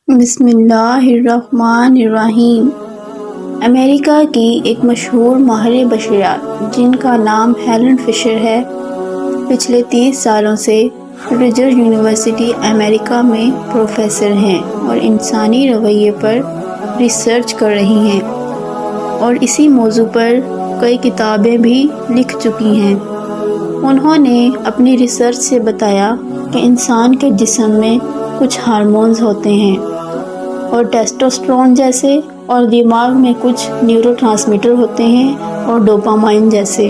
بسم اللہ الرحمن الرحیم۔ امریکہ کی ایک مشہور ماہر بشریات جن کا نام ہیلن فشر ہے، پچھلے 30 سالوں سے رجر یونیورسٹی امریکہ میں پروفیسر ہیں اور انسانی رویے پر ریسرچ کر رہی ہیں، اور اسی موضوع پر کئی کتابیں بھی لکھ چکی ہیں۔ انہوں نے اپنی ریسرچ سے بتایا کہ انسان کے جسم میں کچھ ہارمونز ہوتے ہیں اور ٹیسٹوسٹرون جیسے، اور دماغ میں کچھ نیورو ٹرانسمیٹر ہوتے ہیں اور ڈوپامائن جیسے۔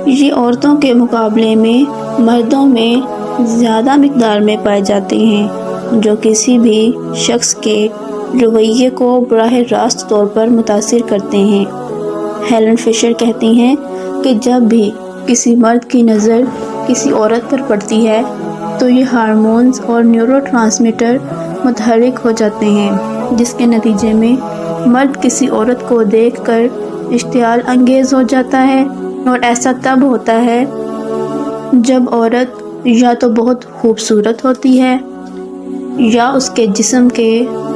یہ عورتوں کے مقابلے میں مردوں میں زیادہ مقدار میں پائے جاتے ہیں، جو کسی بھی شخص کے رویے کو براہ راست طور پر متاثر کرتے ہیں۔ ہیلن فشر کہتی ہیں کہ جب بھی کسی مرد کی نظر کسی عورت پر پڑتی ہے تو یہ ہارمونز اور نیورو ٹرانسمیٹر متحرک ہو جاتے ہیں، جس کے نتیجے میں مرد کسی عورت کو دیکھ کر اشتعال انگیز ہو جاتا ہے، اور ایسا تب ہوتا ہے جب عورت یا تو بہت خوبصورت ہوتی ہے یا اس کے جسم کے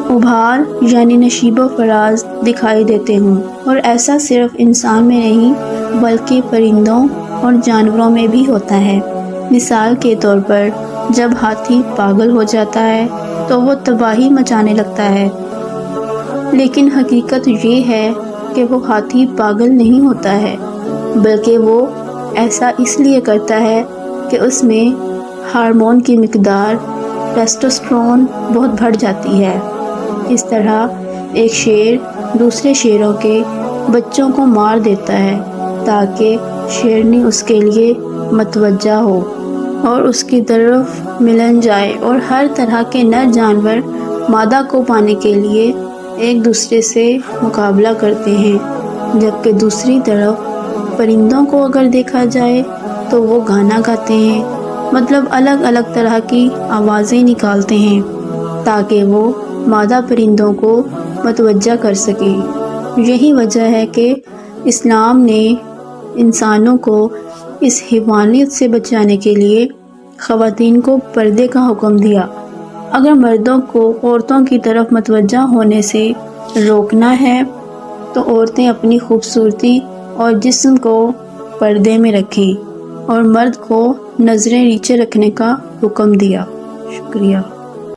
ابھار یعنی نشیب و فراز دکھائی دیتے ہوں، اور ایسا صرف انسان میں نہیں بلکہ پرندوں اور جانوروں میں بھی ہوتا ہے۔ مثال کے طور پر جب ہاتھی پاگل ہو جاتا ہے تو وہ تباہی مچانے لگتا ہے، لیکن حقیقت یہ ہے کہ وہ ہاتھی پاگل نہیں ہوتا ہے، بلکہ وہ ایسا اس لیے کرتا ہے کہ اس میں ہارمون کی مقدار ٹیسٹوسٹرون بہت بڑھ جاتی ہے۔ اس طرح ایک شیر دوسرے شیروں کے بچوں کو مار دیتا ہے تاکہ شیرنی اس کے لیے متوجہ ہو اور اس کی طرف ملن جائے، اور ہر طرح کے نر جانور مادہ کو پانے کے لیے ایک دوسرے سے مقابلہ کرتے ہیں، جبکہ دوسری طرف پرندوں کو اگر دیکھا جائے تو وہ گانا گاتے ہیں، مطلب الگ الگ طرح کی آوازیں نکالتے ہیں تاکہ وہ مادہ پرندوں کو متوجہ کر سکیں۔ یہی وجہ ہے کہ اسلام نے انسانوں کو اس حیوانیت سے بچانے کے لیے خواتین کو پردے کا حکم دیا۔ اگر مردوں کو عورتوں کی طرف متوجہ ہونے سے روکنا ہے تو عورتیں اپنی خوبصورتی اور جسم کو پردے میں رکھیں، اور مرد کو نظریں نیچے رکھنے کا حکم دیا۔ شکریہ۔